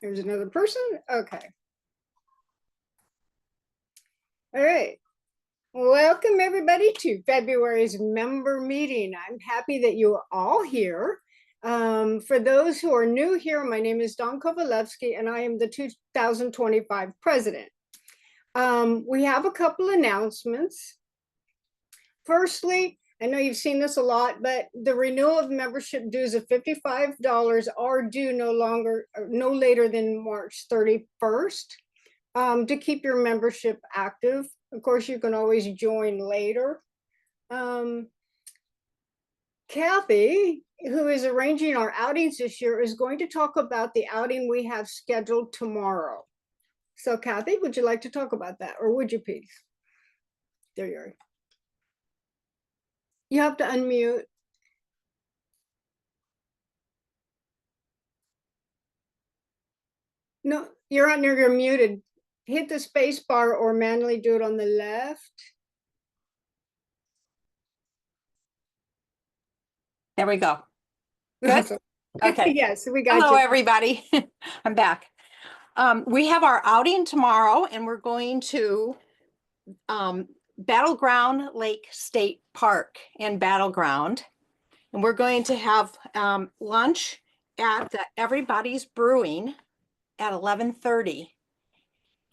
There's another person. Okay. All right. Welcome everybody to February's member meeting. I'm happy that you are all here. For those who are new here, my name is Dawn Kovalevsky and I am the 2025 president. We have a couple announcements. Firstly, I know you've seen this a lot, but the renewal of membership dues of $55 are due no later than March 31st. To keep your membership active. Of course, you can always join later. Kathy, who is arranging our outings this year, is going to talk about the outing we have scheduled tomorrow. So Kathy, would you like to talk about that, or would you please? There you are. You have to unmute. No, you're muted. Hit the space bar or manually do it on the left. There we go. Good. Okay. Yes, we got Hello, you. everybody. I'm back. We have our outing tomorrow, and we're going to Battleground Lake State Park in Battleground. And we're going to have lunch at the Everybody's Brewing at 11:30.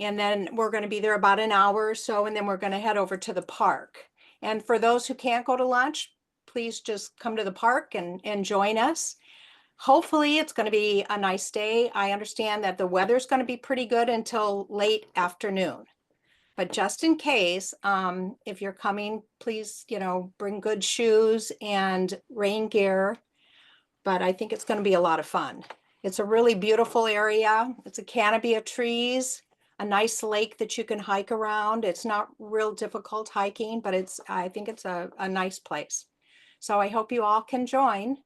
And then we're going to be there about an hour or so, and then we're going to head over to the park. And for those who can't go to lunch, please just come to the park and join us. Hopefully it's going to be a nice day. I understand that the weather's going to be pretty good until late afternoon. But just in case, if you're coming, please, bring good shoes and rain gear. But I think it's going to be a lot of fun. It's a really beautiful area. It's a canopy of trees, a nice lake that you can hike around. It's not real difficult hiking, but I think it's a nice place. So I hope you all can join.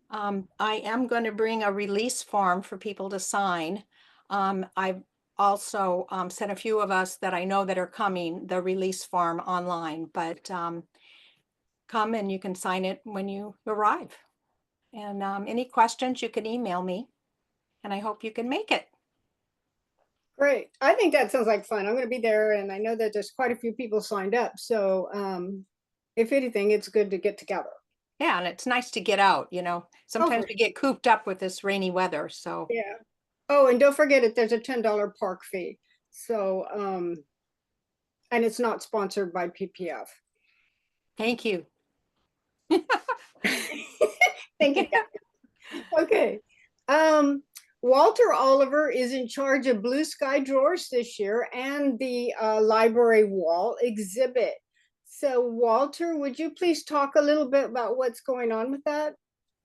I am going to bring a release form for people to sign. I've also sent a few of us that I know that are coming the release form online, but come and you can sign it when you arrive. And any questions, you can email me, and I hope you can make it. Great. I think that sounds like fun. I'm going to be there, and I know that there's quite a few people signed up. So if anything, it's good to get together. Yeah, and it's nice to get out, Sometimes we get cooped up with this rainy weather, so. Yeah. Oh, and don't forget it, there's a $10 park fee. So, and it's not sponsored by PPF. Thank you. Thank you. Okay. Walter Oliver is in charge of Blue Sky Drawers this year and the library wall exhibit. So Walter, would you please talk a little bit about what's going on with that?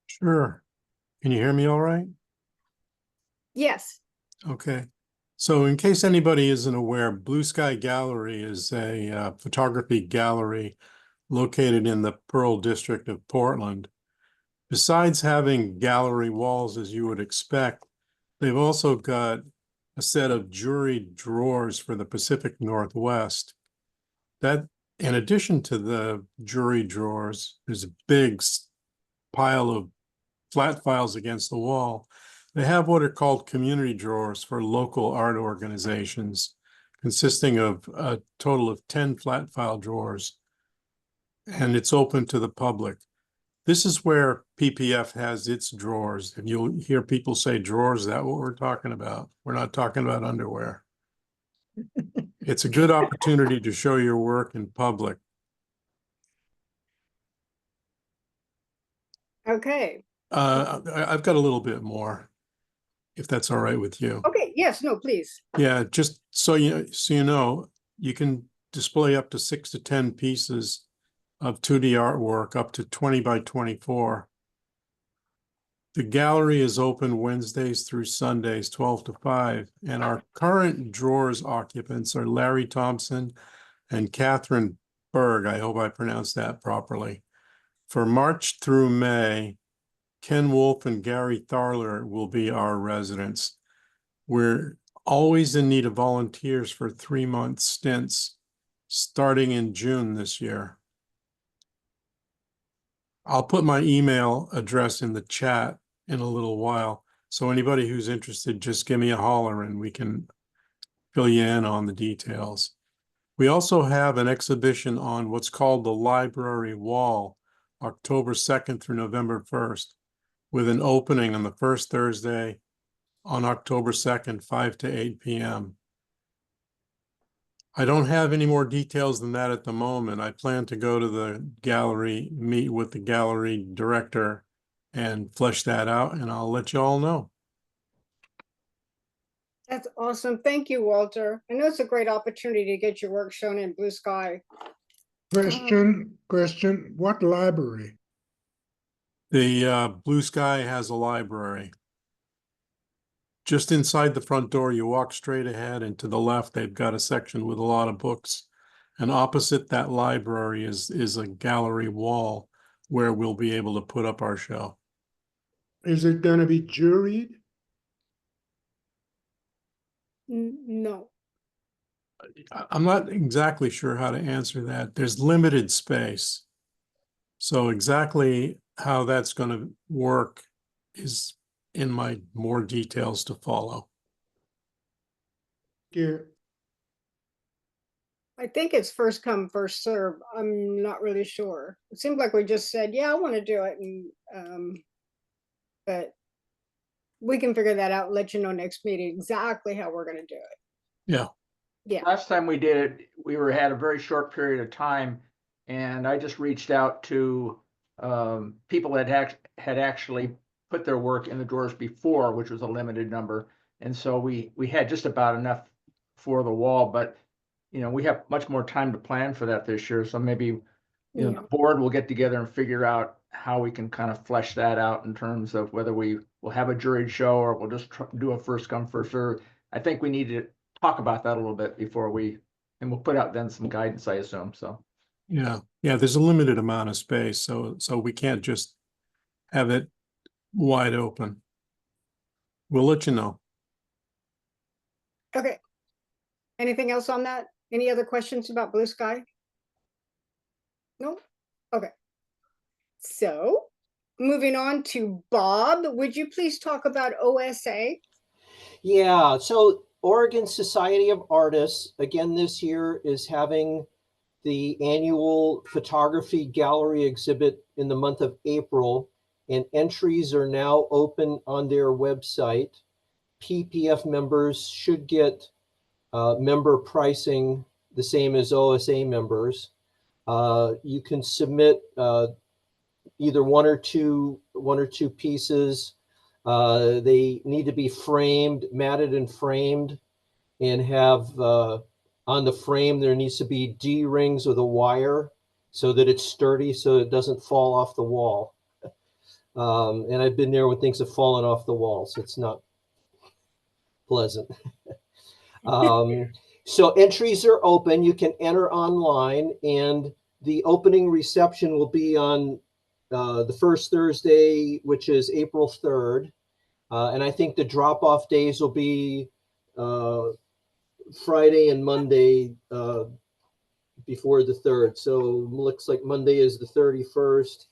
Sure. Can you hear me all right? Yes. Okay. So in case anybody isn't aware, Blue Sky Gallery is a photography gallery located in the Pearl District of Portland. Besides having gallery walls, as you would expect, they've also got a set of jewelry drawers for the Pacific Northwest. That, in addition to the jewelry drawers, there's a big pile of flat files against the wall. They have what are called community drawers for local art organizations, consisting of a total of 10 flat file drawers, and it's open to the public. This is where PPF has its drawers. And you'll hear people say drawers, that's what we're talking about. We're not talking about underwear. It's a good opportunity to show your work in public. Okay. I've got a little bit more, if that's all right with you. Okay. Yes. No, please. Yeah, just so you know, you can display up to 6 to 10 pieces of 2D artwork, up to 20 by 24. The gallery is open Wednesdays through Sundays, 12 to 5, and our current drawers occupants are Larry Thompson and Catherine Berg. I hope I pronounced that properly. For March through May, Ken Wolf and Gary Tharler will be our residents. We're always in need of volunteers for 3-month stints starting in June this year. I'll put my email address in the chat in a little while. So anybody who's interested, just give me a holler and we can fill you in on the details. We also have an exhibition on what's called the library wall, October 2nd through November 1st, with an opening on the first Thursday on October 2nd, 5 to 8 p.m. I don't have any more details than that at the moment. I plan to go to the gallery, meet with the gallery director and flesh that out, and I'll let you all know. That's awesome. Thank you, Walter. I know it's a great opportunity to get your work shown in Blue Sky. Question, what library? The Blue Sky has a library. Just inside the front door, you walk straight ahead, and to the left, they've got a section with a lot of books. And opposite that library is a gallery wall where we'll be able to put up our show. Is it gonna be juried? No. I'm not exactly sure how to answer that. There's limited space. So exactly how that's going to work is in my more details to follow. Yeah, I think it's first come, first serve. I'm not really sure. It seemed like we just said, yeah, I want to do it. And but we can figure that out, let you know next meeting exactly how we're going to do it. Yeah. Yeah. Last time we did it, had a very short period of time, and I just reached out to people that had actually put their work in the drawers before, which was a limited number, and so we had just about enough for the wall. But we have much more time to plan for that this year, so maybe Yeah. the board will get together and figure out how we can kind of flesh that out in terms of whether we will have a juried show or we'll just do a first come first serve. I think we need to talk about that a little bit before and we'll put out then some guidance, I assume. So Yeah. There's a limited amount of space, so we can't just have it wide open. We'll let you know. Okay. Anything else on that? Any other questions about Blue Sky? No? Okay. So moving on to Bob, would you please talk about OSA? Yeah, so Oregon Society of Artists, again this year, is having the annual photography gallery exhibit in the month of April, and entries are now open on their website. PPF members should get member pricing the same as OSA members. You can submit either one or two pieces. They need to be framed, matted and framed, and have on the frame there needs to be D-rings with a wire so that it's sturdy, so it doesn't fall off the wall. And I've been there when things have fallen off the wall, so it's not pleasant. So entries are open. You can enter online, and the opening reception will be on the first Thursday, which is April 3rd. And I think the drop-off days will be Friday and Monday before the 3rd. So looks like Monday is the 31st.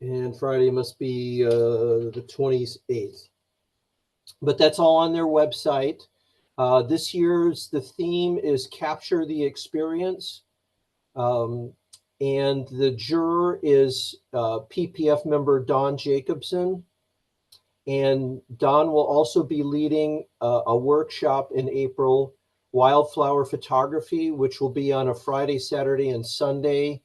And Friday must be the 28th. But that's all on their website. This year's the theme is Capture the Experience. And the juror is PPF member Don Jacobson. And Don will also be leading a workshop in April, Wildflower Photography, which will be on a Friday, Saturday, and Sunday,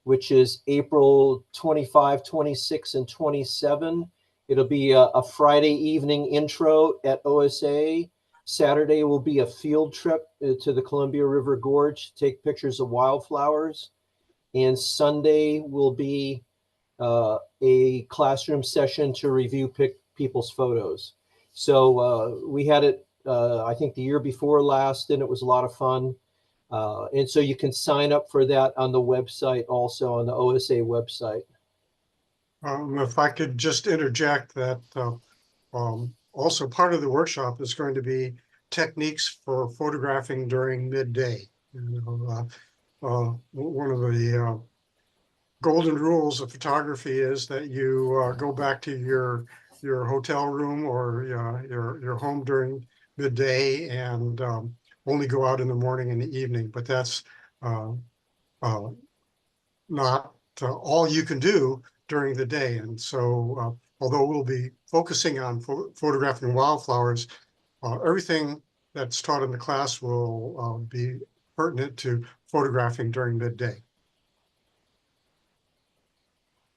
which is April 25, 26, and 27. It'll be a Friday evening intro at OSA. Saturday will be a field trip to the Columbia River Gorge to take pictures of wildflowers. And Sunday will be a classroom session to review people's photos. So we had it, I think the year before last, and it was a lot of fun. And so you can sign up for that on the website, also on the OSA website. if I could just interject that also part of the workshop is going to be techniques for photographing during midday. One of the golden rules of photography is that you go back to your your hotel room or your home during midday and only go out in the morning and the evening. But that's uh, uh, not all you can do during the day. And so, although we'll be focusing on photographing wildflowers, everything that's taught in the class will be pertinent to photographing during midday.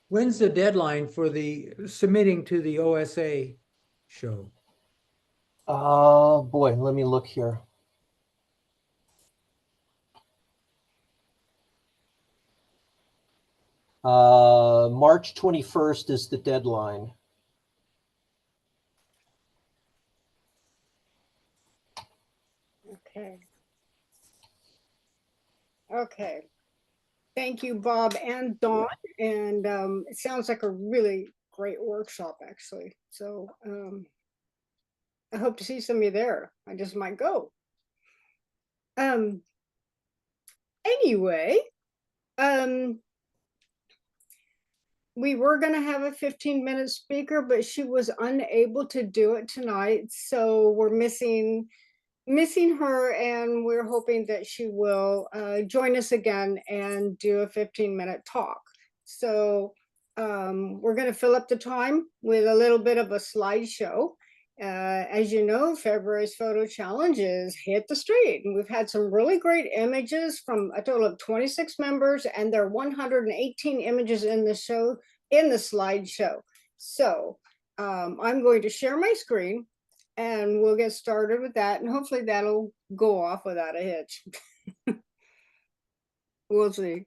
When's the deadline for the submitting to the OSA show? Boy, let me look here. March 21st is the deadline. Okay. Okay. Thank you, Bob and Dawn. And it sounds like a really great workshop, actually. So I hope to see some of you there. I just might go. Anyway, we were going to have a 15-minute speaker, but she was unable to do it tonight. So we're missing her, and we're hoping that she will join us again and do a 15-minute talk. So we're going to fill up the time with a little bit of a slideshow. As you know, February's photo challenge is hit the street, and we've had some really great images from a total of 26 members, and there are 118 images in the slideshow. So I'm going to share my screen, and we'll get started with that, and hopefully that'll go off without a hitch. We'll see.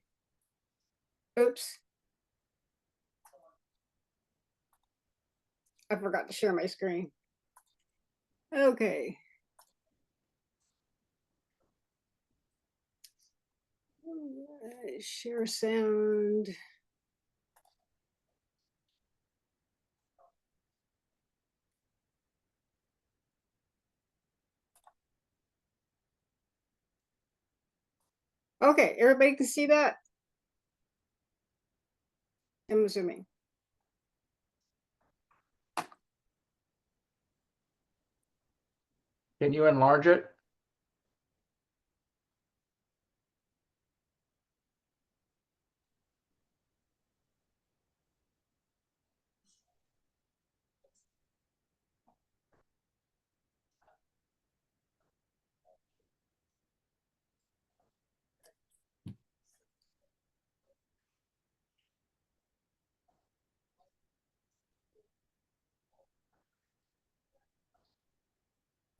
Oops. I forgot to share my screen. Okay. Share sound. Okay, everybody can see that? I'm assuming. Can you enlarge it?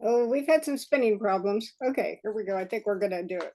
Oh, we've had some spinning problems. Okay, here we go. I think we're gonna do it.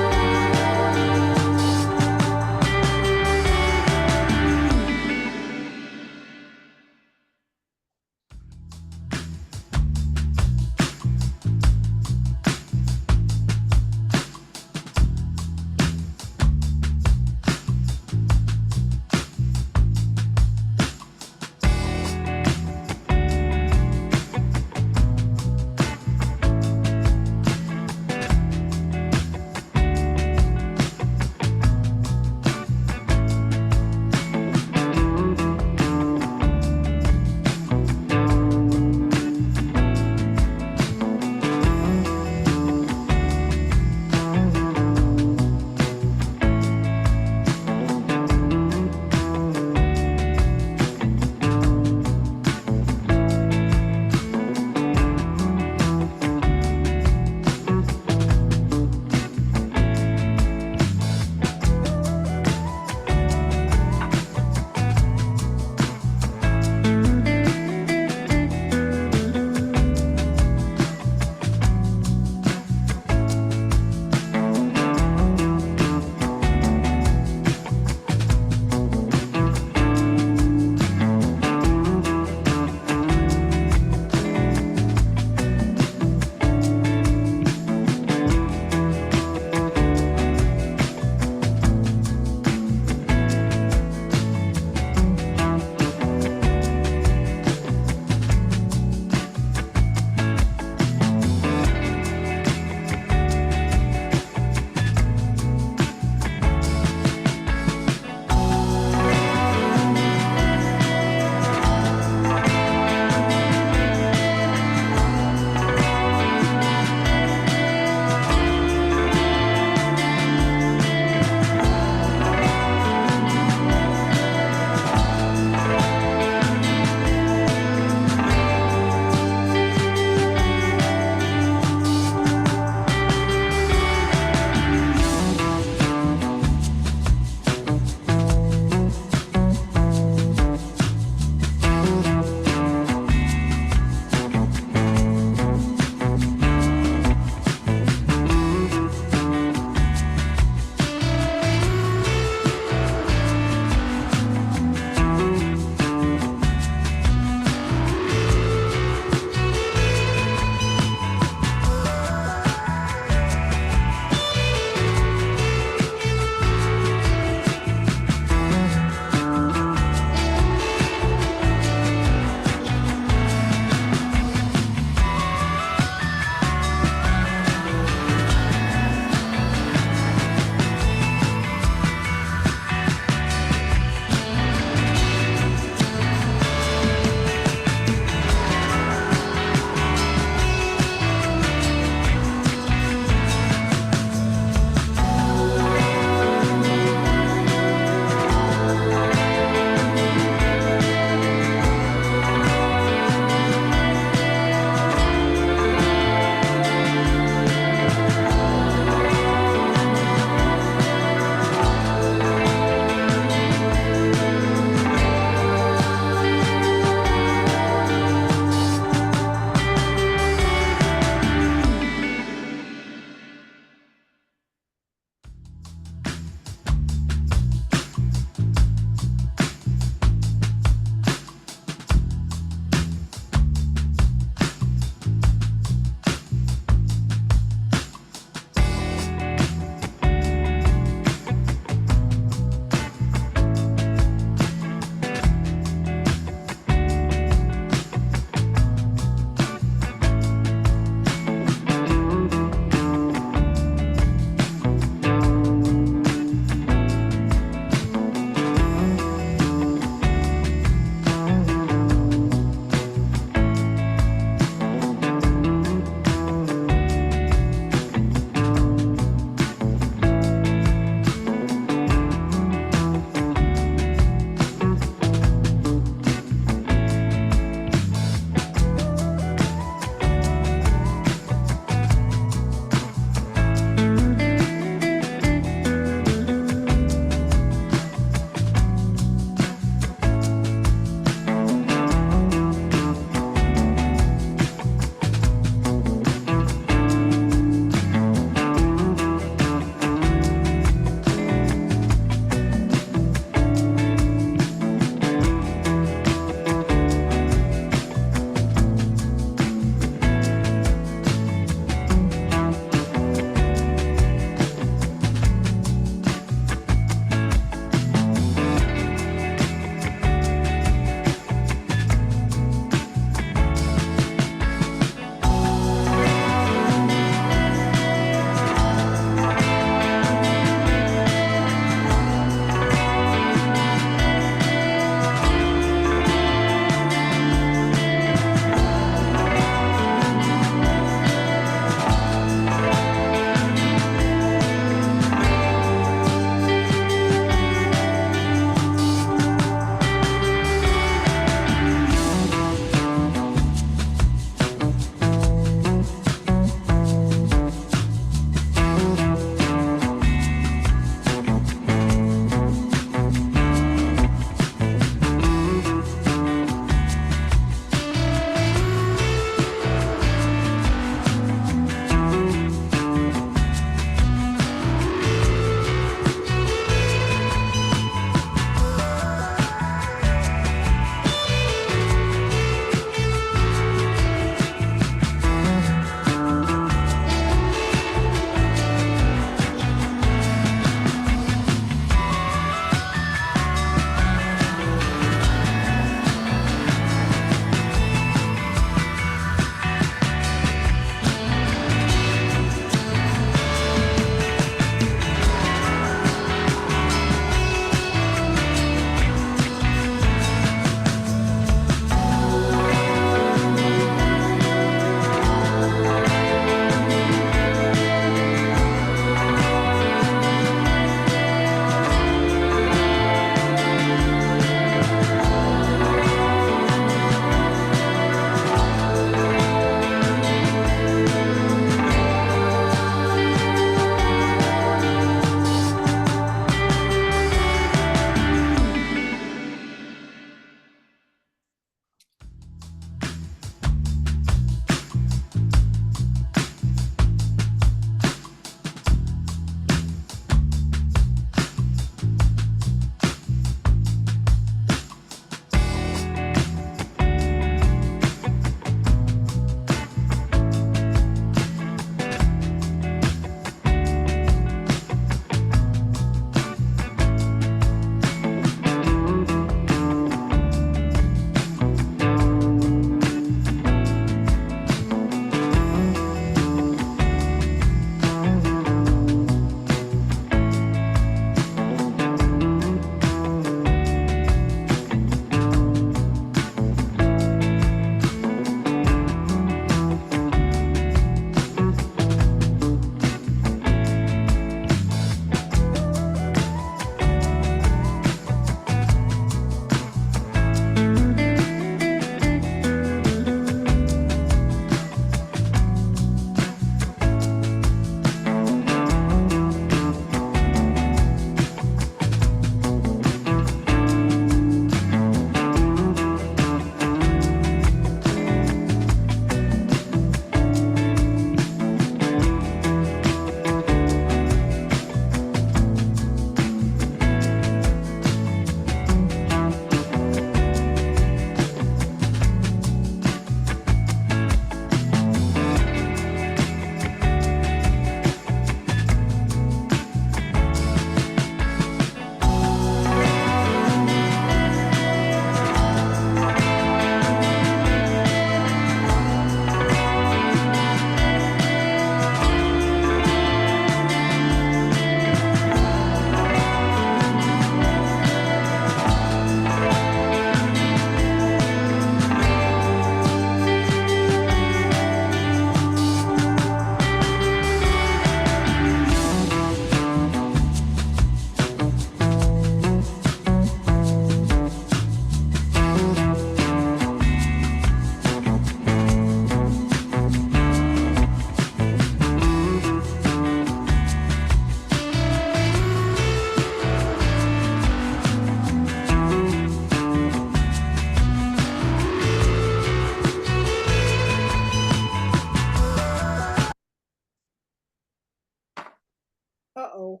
Uh-oh.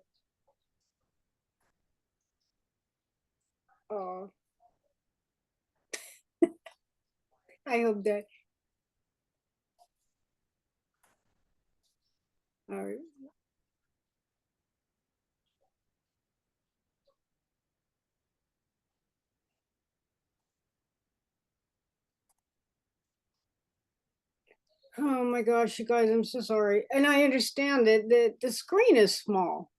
Uh, I hope that. All right. Oh my gosh, you guys, I'm so sorry. And I understand that the screen is small.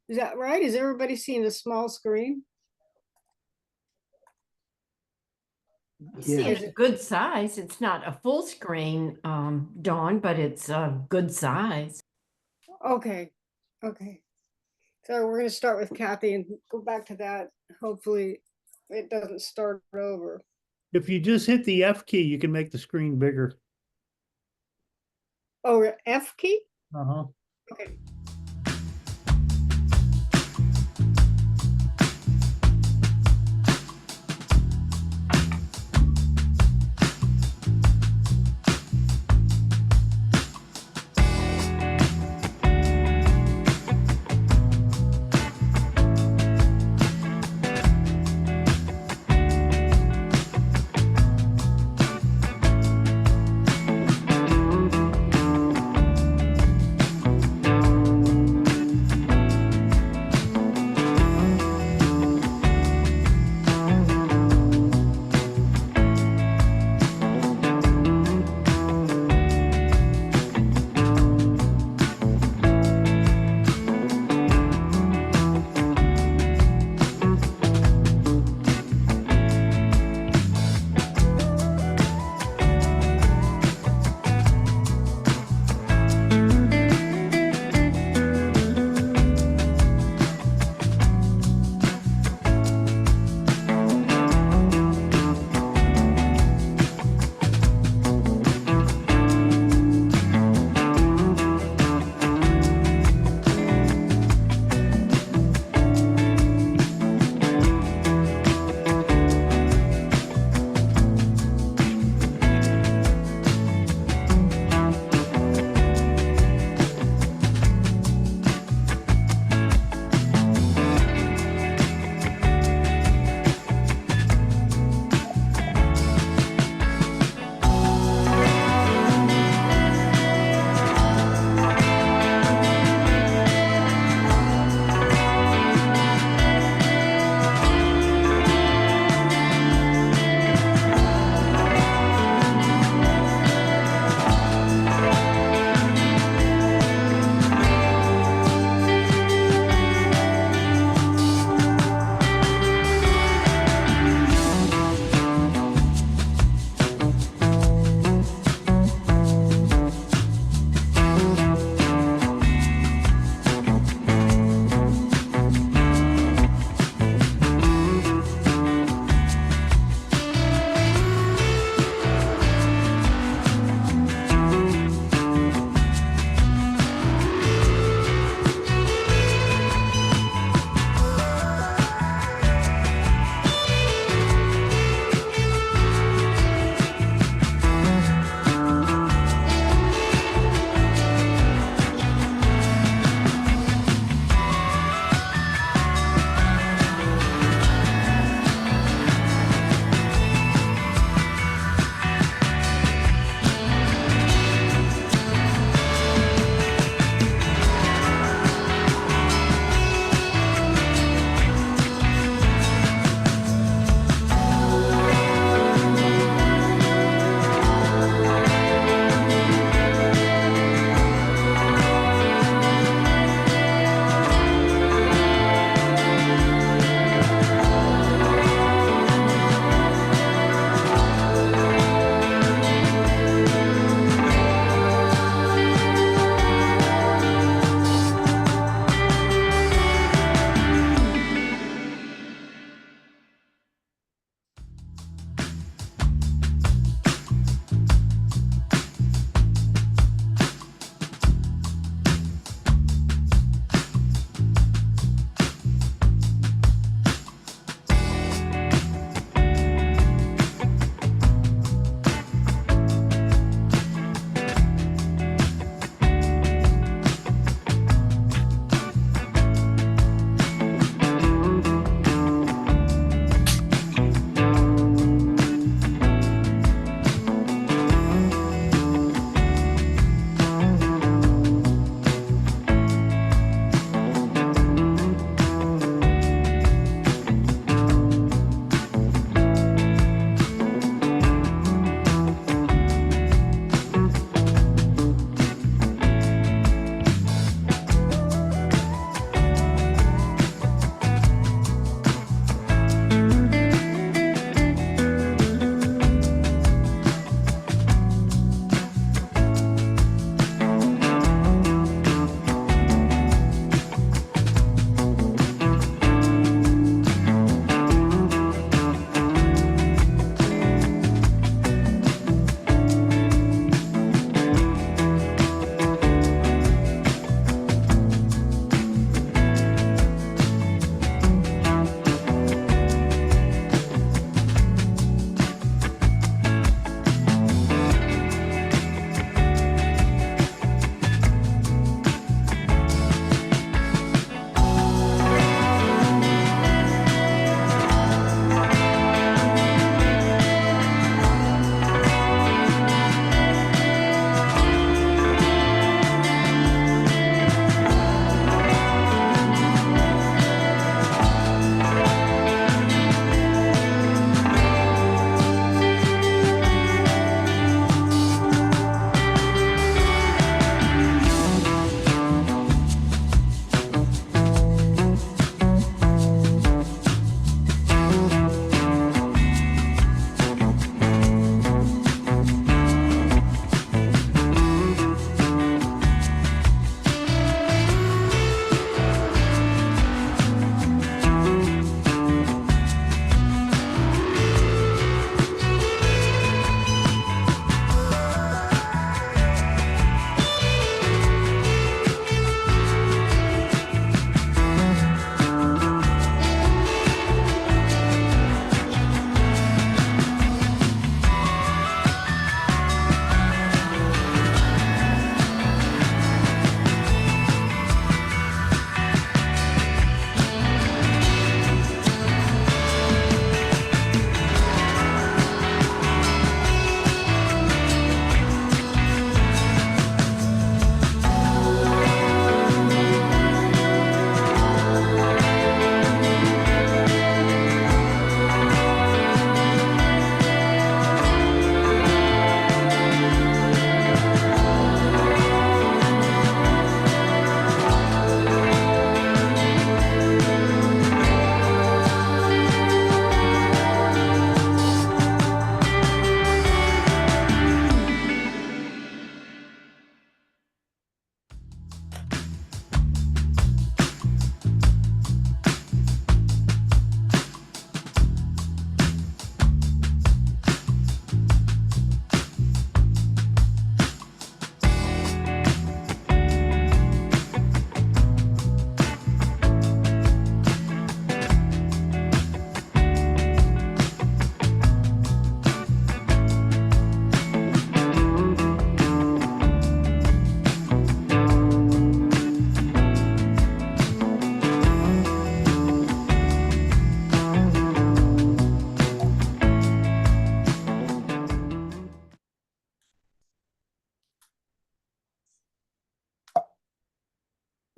Is that right? Is everybody seeing the small screen? See, Yes. it's a good size. It's not a full screen, Dawn, but it's a good size. Okay, okay. So we're gonna start with Kathy and go back to that. Hopefully it doesn't start over. If you just hit the F key, you can make the screen bigger. Oh, F key? Uh-huh. Okay.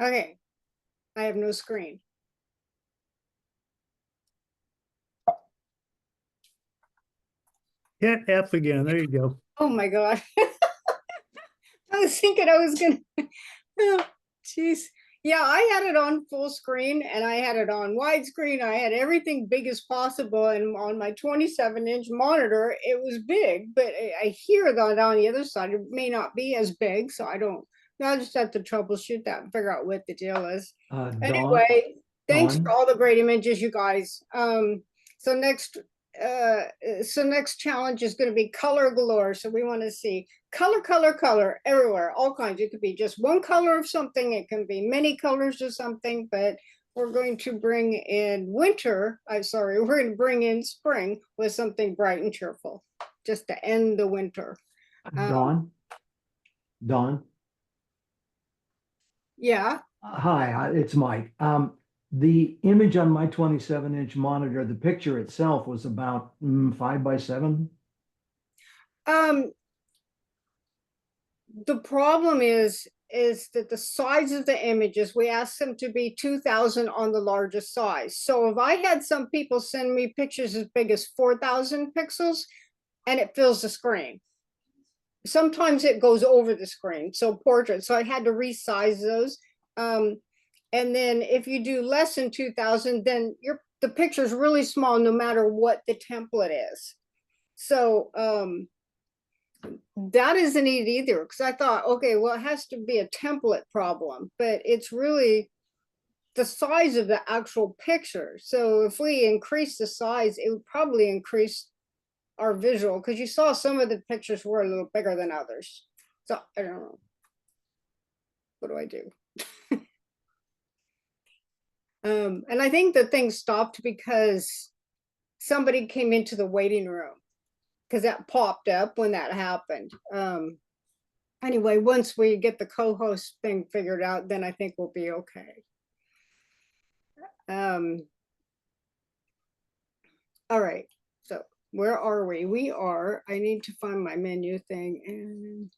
Okay, I have no screen. Hit F again. There you go. Oh my God. I was thinking I was gonna, oh, jeez. Yeah, I had it on full screen and I had it on widescreen. I had everything big as possible. And on my 27-inch monitor, it was big, but I hear that on the other side, it may not be as big. So I don't, I'll just have to troubleshoot that and figure out what the deal is. Dawn, Anyway, thanks for Dawn? all the great images, you guys. So next, next challenge is going to be color galore. So we want to see color everywhere, all kinds. It could be just one color of something. It can be many colors of something, but we're going to bring in winter. I'm sorry, we're going to bring in spring with something bright and cheerful, just to end the winter. Dawn? Yeah. Hi, it's Mike. The image on my 27-inch monitor, the picture itself was about 5x7. The problem is that the size of the images, we asked them to be 2000 on the largest size. So if I had some people send me pictures as big as 4000 pixels and it fills the screen. Sometimes it goes over the screen, so portrait. So I had to resize those. And then if you do less than 2000, then the picture's really small no matter what the template is. So that isn't neat either, because I thought, okay, well, it has to be a template problem, but it's really the size of the actual picture. So if we increase the size, it would probably increase our visual, because you saw some of the pictures were a little bigger than others. So I don't know. What do I do? And I think the thing stopped because somebody came into the waiting room, because that popped up when that happened. Anyway, once we get the co-host thing figured out, then I think we'll be okay. All right, so where are we? I need to find my menu thing, and